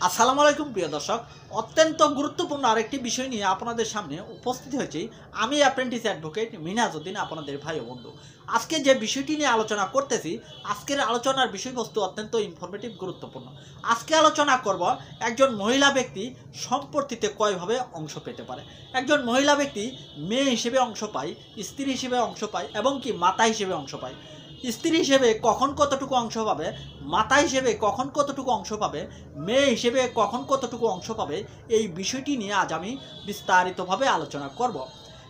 আসসালামু আলাইকুম প্রিয় দর্শক, অত্যন্ত গুরুত্বপূর্ণ আরেকটি বিষয় নিয়ে আপনাদের সামনে উপস্থিত হয়েছি। আমি অ্যাপ্রেন্টিস অ্যাডভোকেট মিনহাজউদ্দিন, আপনাদের ভাই ও বন্ধু। আজকে যে বিষয়টি নিয়ে আলোচনা করতেছি, আজকের আলোচনার বিষয়বস্তু অত্যন্ত ইনফরমেটিভ, গুরুত্বপূর্ণ। আজকে আলোচনা করব একজন মহিলা ব্যক্তি সম্পত্তিতে কয়ভাবে অংশ পেতে পারে। একজন মহিলা ব্যক্তি মেয়ে হিসেবে অংশ পায়, স্ত্রী হিসেবে অংশ পায় এবং কি মাতা হিসেবে অংশ পায়। স্ত্রী হিসেবে কখন কতটুকু অংশ পাবে, মাতা হিসেবে কখন কতটুকু অংশ পাবে, মেয়ে হিসেবে কখন কতটুকু অংশ পাবে, এই বিষয়টি নিয়ে আজ আমি বিস্তারিতভাবে আলোচনা করব।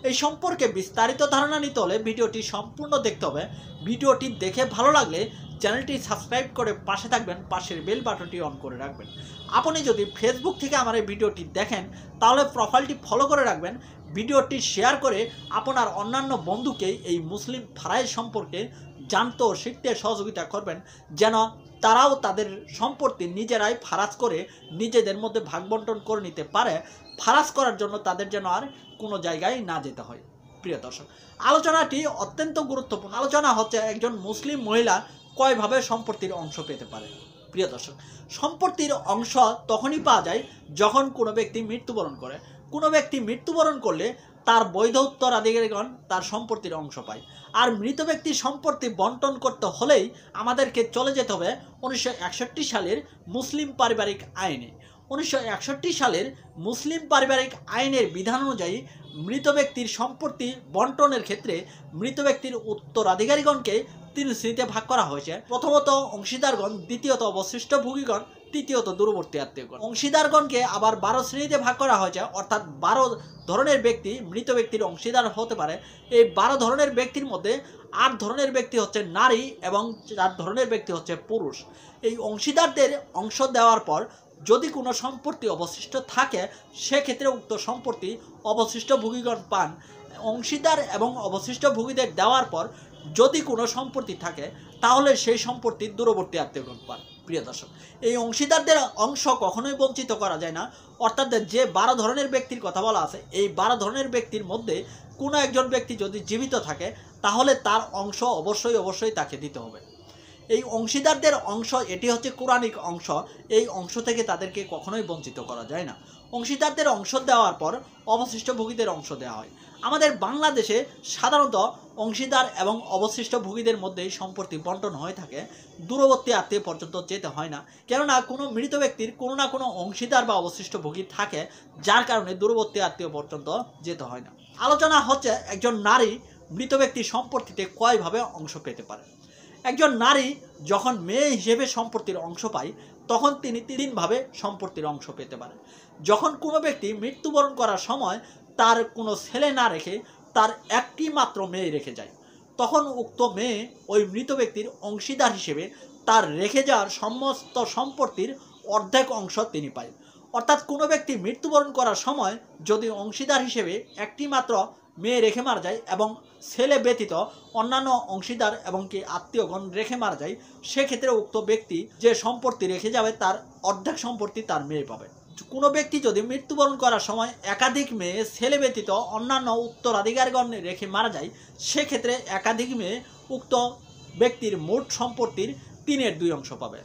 এই সম্পর্কে বিস্তারিত ধারণা নিতে হলে ভিডিওটি সম্পূর্ণ দেখতে হবে। ভিডিওটি দেখে ভালো লাগলে চ্যানেলটি সাবস্ক্রাইব করে পাশে থাকবেন, পাশের বেল বাটনটি অন করে রাখবেন। আপনি যদি ফেসবুক থেকে আমার এই ভিডিওটি দেখেন তাহলে প্রোফাইলটি ফলো করে রাখবেন। ভিডিওটি শেয়ার করে আপনার অন্যান্য বন্ধুকে এই মুসলিম ফারাইজ সম্পর্কে জানতে ও শিখতে সহযোগিতা করবেন, যেন তারাও তাদের সম্পত্তি নিজেরাই ফারাজ করে নিজেদের মধ্যে ভাগ বন্টন করে নিতে পারে। ফারাজ করার জন্য তাদের যেন আর কোনো জায়গায় না যেতে হয়। প্রিয় দর্শক, আলোচনাটি অত্যন্ত গুরুত্বপূর্ণ। আলোচনা হচ্ছে একজন মুসলিম মহিলা কয়ভাবে সম্পত্তির অংশ পেতে পারে। প্রিয় দর্শক, সম্পত্তির অংশ তখনই পাওয়া যায় যখন কোনো ব্যক্তি মৃত্যুবরণ করে। কোনো ব্যক্তি মৃত্যুবরণ করলে তার বৈধ উত্তরাধিকারীগণ তার সম্পত্তির অংশ পায়। আর মৃত ব্যক্তির সম্পত্তি বন্টন করতে হলেই আমাদেরকে চলে যেতে হবে 1961 সালের মুসলিম পারিবারিক আইনে। 1961 সালের মুসলিম পারিবারিক আইনের বিধান অনুযায়ী মৃত ব্যক্তির সম্পত্তি বন্টনের ক্ষেত্রে মৃত ব্যক্তির উত্তরাধিকারীগণকে 3 শ্রেণীতে ভাগ করা হয়েছে। প্রথমত অংশীদারগণ, দ্বিতীয়ত অবশিষ্ট ভোগীগণ, তৃতীয়ত দূরবর্তী আত্মীয়গণ। অংশীদারগণকে আবার 12 শ্রেণীতে ভাগ করা হয়েছে, অর্থাৎ 12 ধরনের ব্যক্তি মৃত ব্যক্তির অংশীদার হতে পারে। এই 12 ধরনের ব্যক্তির মধ্যে 8 ধরনের ব্যক্তি হচ্ছে নারী এবং 4 ধরনের ব্যক্তি হচ্ছে পুরুষ। এই অংশীদারদের অংশ দেওয়ার পর যদি কোনো সম্পত্তি অবশিষ্ট থাকে, সেক্ষেত্রে উক্ত সম্পত্তি অবশিষ্ট ভোগীগণ পান। অংশীদার এবং অবশিষ্ট ভোগীদের দেওয়ার পর যদি কোনো সম্পত্তি থাকে তাহলে সেই সম্পত্তির দূরবর্তী আত্মীয়গণ পান। প্রিয় দর্শক, এই অংশীদারদের অংশ কখনোই বঞ্চিত করা যায় না। অর্থাৎ যে 12 ধরনের ব্যক্তির কথা বলা আছে, এই 12 ধরনের ব্যক্তির মধ্যে কোনো একজন ব্যক্তি যদি জীবিত থাকে তাহলে তার অংশ অবশ্যই তাকে দিতে হবে। এই অংশীদারদের অংশ, এটি হচ্ছে কোরআনিক অংশ। এই অংশ থেকে তাদেরকে কখনোই বঞ্চিত করা যায় না। অংশীদারদের অংশ দেওয়ার পর অবশিষ্ট ভোগীদের অংশ দেওয়া হয়। আমাদের বাংলাদেশে সাধারণত অংশীদার এবং অবশিষ্ট ভোগীদের মধ্যেই সম্পত্তি বন্টন হয়ে থাকে, দূরবর্তী আত্মীয় পর্যন্ত যেতে হয় না। কেননা কোনো মৃত ব্যক্তির কোনো না কোনো অংশীদার বা অবশিষ্ট ভোগী থাকে, যার কারণে দূরবর্তী আত্মীয় পর্যন্ত যেতে হয় না। আলোচনা হচ্ছে একজন নারী মৃত ব্যক্তির সম্পত্তিতে কয়ভাবে অংশ পেতে পারে। একজন নারী যখন মেয়ে হিসেবে সম্পত্তির অংশ পায় তখন তিনি 3 ভাবে সম্পত্তির অংশ পেতে পারেন। যখন কোনো ব্যক্তি মৃত্যুবরণ করার সময় তার কোনো ছেলে না রেখে তার একটি মাত্র মেয়ে রেখে যায়, তখন উক্ত মেয়ে ওই মৃত ব্যক্তির অংশীদার হিসেবে তার রেখে যাওয়ার সমস্ত সম্পত্তির অর্ধেক অংশ তিনি পায়। অর্থাৎ কোনো ব্যক্তি মৃত্যুবরণ করার সময় যদি অংশীদার হিসেবে একটি মাত্র মেয়ে রেখে মারা যায় এবং ছেলে ব্যতীত অন্যান্য অংশীদার এবং কি আত্মীয়গণ রেখে মারা যায়, সেক্ষেত্রে উক্ত ব্যক্তি যে সম্পত্তি রেখে যাবে তার অর্ধেক সম্পত্তি তার মেয়ে পাবে। কোনো ব্যক্তি যদি মৃত্যুবরণ করার সময় একাধিক মেয়ে ছেলে ব্যতীত অন্যান্য উত্তরাধিকারীগণ রেখে মারা যায়, সেক্ষেত্রে একাধিক মেয়ে উক্ত ব্যক্তির মোট সম্পত্তির 3/2 অংশ পাবে।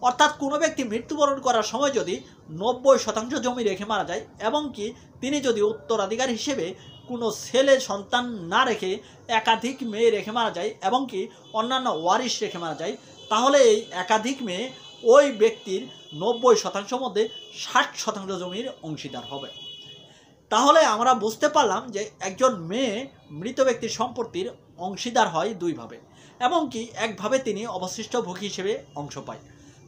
অর্থাৎ কোনো ব্যক্তি মৃত্যুবরণ করার সময় যদি 90% জমি রেখে মারা যায় এবং কি তিনি যদি উত্তরাধিকার হিসেবে কোনো ছেলে সন্তান না রেখে একাধিক মেয়ে রেখে মারা যায় এবং কি অন্যান্য ওয়ারিশ রেখে মারা যায়, তাহলে এই একাধিক মেয়ে ওই ব্যক্তির 90% মধ্যে 60% জমির অংশীদার হবে। তাহলে আমরা বুঝতে পারলাম যে একজন মেয়ে মৃত ব্যক্তির সম্পত্তির অংশীদার হয় 2 ভাবে এবং কি একভাবে তিনি অবশিষ্ট ভোগী হিসেবে অংশ পায়।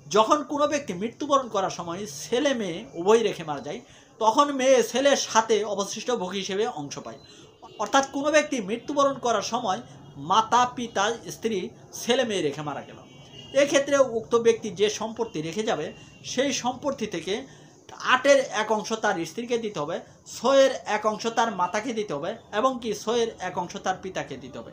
যখন কোনো ব্যক্তি মৃত্যুবরণ করার সময় ছেলে মেয়ে উভয় রেখে মারা যায়, তখন মেয়ে ছেলের সাথে অবশিষ্ট ভোগী হিসেবে অংশ পায়। অর্থাৎ কোনো ব্যক্তি মৃত্যুবরণ করার সময় মাতা, পিতা, স্ত্রী, ছেলে মেয়ে রেখে মারা গেল, এক্ষেত্রে উক্ত ব্যক্তি যে সম্পত্তি রেখে যাবে সেই সম্পত্তি থেকে 8-এর 1 অংশ তার স্ত্রীকে দিতে হবে, 6-এর 1 অংশ তার মাতাকে দিতে হবে এবং কি 6-এর 1 অংশ তার পিতাকে দিতে হবে।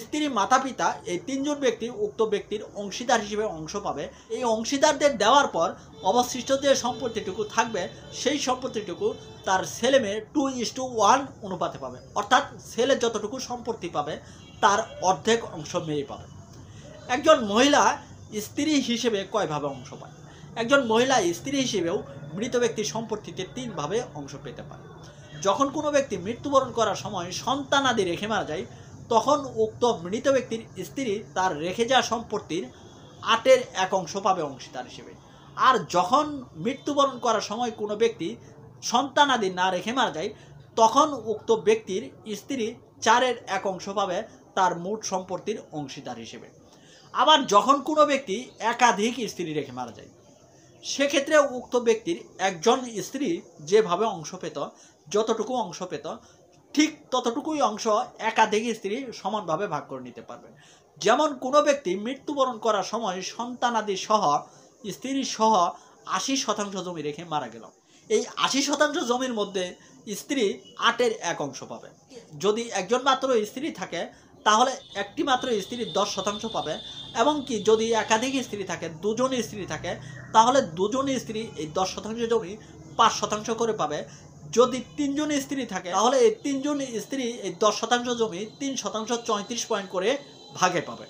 স্ত্রী, মাতা, পিতা এই 3 জন ব্যক্তি উক্ত ব্যক্তির অংশীদার হিসেবে অংশ পাবে। এই অংশীদারদের দেওয়ার পর অবশিষ্ট যে সম্পত্তিটুকু থাকবে সেই সম্পত্তিটুকু তার ছেলে মেয়ে 2:1 অনুপাতে পাবে। অর্থাৎ ছেলে যতটুকু সম্পত্তি পাবে তার অর্ধেক অংশ মেয়ে পাবে। একজন মহিলা স্ত্রী হিসেবে কয়ভাবে অংশ পায়। একজন মহিলা স্ত্রী হিসেবেও মৃত ব্যক্তির সম্পত্তিতে 3 ভাবে অংশ পেতে পারে। যখন কোনো ব্যক্তি মৃত্যুবরণ করার সময় সন্তানাদি রেখে মারা যায়, তখন উক্ত মৃত ব্যক্তির স্ত্রী তার রেখে যাওয়া সম্পত্তির 8/1 অংশ পাবে অংশীদার হিসেবে। আর যখন মৃত্যুবরণ করার সময় কোনো ব্যক্তি সন্তানাদি না রেখে মারা যায়, তখন উক্ত ব্যক্তির স্ত্রী 4/1 অংশ পাবে তার মোট সম্পত্তির অংশীদার হিসেবে। আবার যখন কোনো ব্যক্তি একাধিক স্ত্রী রেখে মারা যায়, সেক্ষেত্রে উক্ত ব্যক্তির একজন স্ত্রী যেভাবে অংশ পেত, যতটুকু অংশ পেত, ঠিক ততটুকুই অংশ একাধিক স্ত্রী সমানভাবে ভাগ করে নিতে পারবে। যেমন কোনো ব্যক্তি মৃত্যুবরণ করার সময় সন্তানাদি সহ স্ত্রী সহ 80% জমি রেখে মারা গেল। এই 80% জমির মধ্যে স্ত্রী 8/1 অংশ পাবে। যদি একজন মাত্র স্ত্রী থাকে তাহলে একটি মাত্র স্ত্রী 10% পাবে, এবং কি যদি একাধিক স্ত্রী থাকে, দুজন স্ত্রী থাকে, তাহলে দুজন স্ত্রী এই 10% জমি 5% করে পাবে। যদি 3 জন স্ত্রী থাকে তাহলে এই 3 জন স্ত্রী এই 10% জমি 3% 34 পয়েন্ট করে ভাগে পাবে।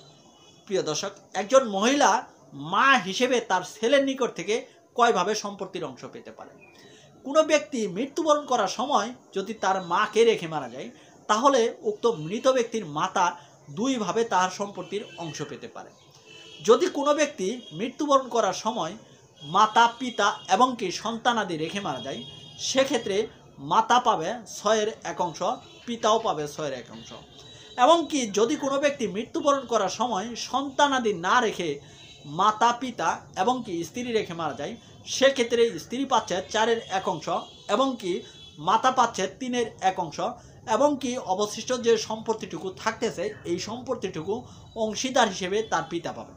প্রিয় দর্শক, একজন মহিলা মা হিসেবে তার ছেলের নিকট থেকে কয়ভাবে সম্পত্তির অংশ পেতে পারে? কোনো ব্যক্তি মৃত্যুবরণ করার সময় যদি তার মাকে রেখে মারা যায়, তাহলে উক্ত মৃত ব্যক্তির মাতা 2 ভাবে তার সম্পত্তির অংশ পেতে পারে। যদি কোনো ব্যক্তি মৃত্যুবরণ করার সময় মাতা, পিতা এবং কি সন্তানাদি রেখে মারা যায়, সেক্ষেত্রে মাতা পাবে 6/1 অংশ, পিতাও পাবে 6/1 অংশ। এবং কি যদি কোনো ব্যক্তি মৃত্যুবরণ করার সময় সন্তানাদি না রেখে মাতা, পিতা এবং কি স্ত্রী রেখে মারা যায়, সেক্ষেত্রে স্ত্রী পাচ্ছে 4/1 অংশ, এবং কি মাতা পাচ্ছে 3/1 অংশ, এবং কি অবশিষ্ট যে সম্পত্তিটুকু থাকতেছে এই সম্পত্তিটুকু অংশীদার হিসেবে তার পিতা পাবে।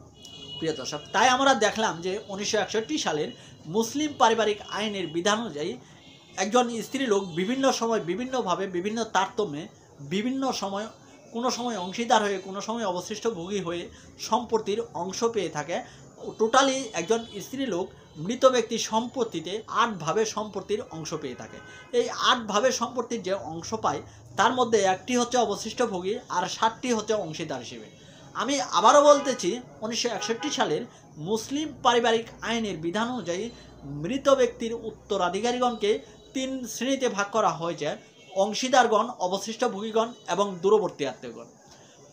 প্রিয় দর্শক, তাই আমরা দেখলাম যে 1961 সালের মুসলিম পারিবারিক আইনের বিধান অনুযায়ী একজন স্ত্রী লোক বিভিন্ন সময় বিভিন্নভাবে বিভিন্ন তারতম্যে বিভিন্ন সময়, কোনো সময় অংশীদার হয়ে, কোনো সময় অবশিষ্ট ভোগী হয়ে সম্পত্তির অংশ পেয়ে থাকে। টোটালি একজন স্ত্রী লোক মৃত ব্যক্তির সম্পত্তিতে 8 ভাবে সম্পত্তির অংশ পেয়ে থাকে। এই 8 ভাবে সম্পত্তির যে অংশ পায় তার মধ্যে একটি হচ্ছে অবশিষ্ট ভোগী আর 7টি হচ্ছে অংশীদার হিসেবে। আমি আবারও বলতেছি, 1961 সালের মুসলিম পারিবারিক আইনের বিধান অনুযায়ী মৃত ব্যক্তির উত্তরাধিকারীগণকে 3 শ্রেণীতে ভাগ করা হয়েছে: অংশীদারগণ, অবশিষ্ট ভোগীগণ এবং দূরবর্তী আত্মীয়গণ।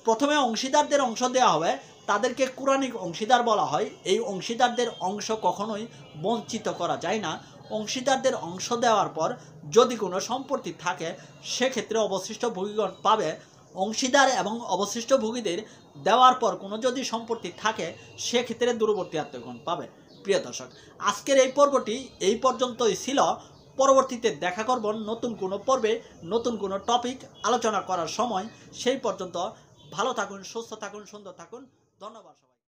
প্রথমে অংশীদারদের অংশ দেওয়া হবে, তাদেরকে কুরআনিক অংশীদার বলা হয়। এই অংশীদারদের অংশ কখনোই বঞ্চিত করা যায় না। অংশীদারদের অংশ দেওয়ার পর যদি কোনো সম্পত্তি থাকে, সেক্ষেত্রে অবশিষ্ট ভোগীগণ পাবে। অংশীদার এবং অবশিষ্ট ভোগীদের দেওয়ার পর কোনো যদি সম্পত্তি থাকে, সেক্ষেত্রে দূরবর্তী আত্মীয়গণ পাবে। প্রিয় দর্শক, আজকের এই পর্বটি এই পর্যন্তই ছিল। পরবর্তীতে দেখা করব নতুন কোনো পর্বে, নতুন কোনো টপিক আলোচনা করার সময়। সেই পর্যন্ত ভালো থাকুন, সুস্থ থাকুন, সুন্দর থাকুন। ধন্যবাদ।